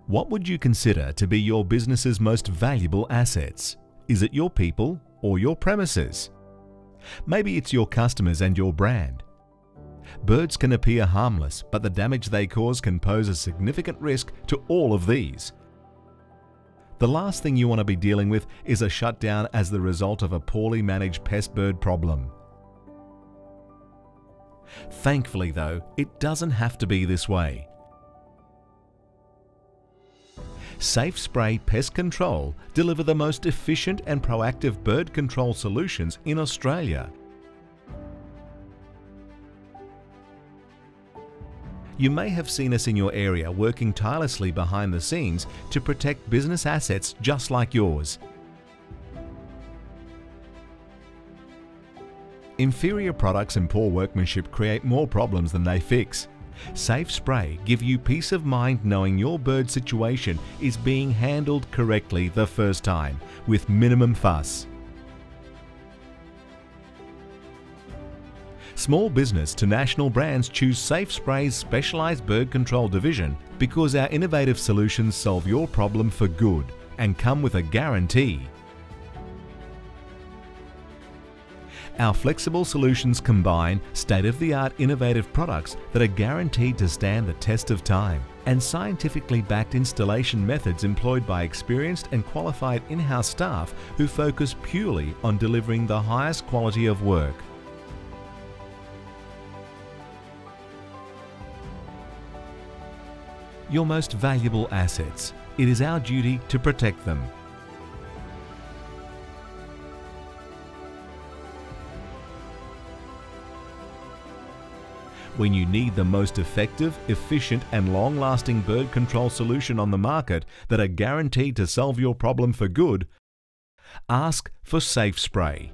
What would you consider to be your business's most valuable assets? Is it your people or your premises? Maybe it's your customers and your brand. Birds can appear harmless, but the damage they cause can pose a significant risk to all of these. The last thing you want to be dealing with is a shutdown as the result of a poorly managed pest bird problem. Thankfully though, it doesn't have to be this way. Safe Spray Pest Control deliver the most efficient and proactive bird control solutions in Australia. You may have seen us in your area working tirelessly behind the scenes to protect business assets just like yours. Inferior products and poor workmanship create more problems than they fix. Safe Spray give you peace of mind knowing your bird situation is being handled correctly the first time, with minimum fuss. Small business to national brands choose Safe Spray's specialised bird control division because our innovative solutions solve your problem for good and come with a guarantee. Our flexible solutions combine state-of-the-art innovative products that are guaranteed to stand the test of time and scientifically backed installation methods employed by experienced and qualified in-house staff who focus purely on delivering the highest quality of work. Your most valuable assets. It is our duty to protect them. When you need the most effective, efficient and long-lasting bird control solution on the market that are guaranteed to solve your problem for good, ask for Safe Spray.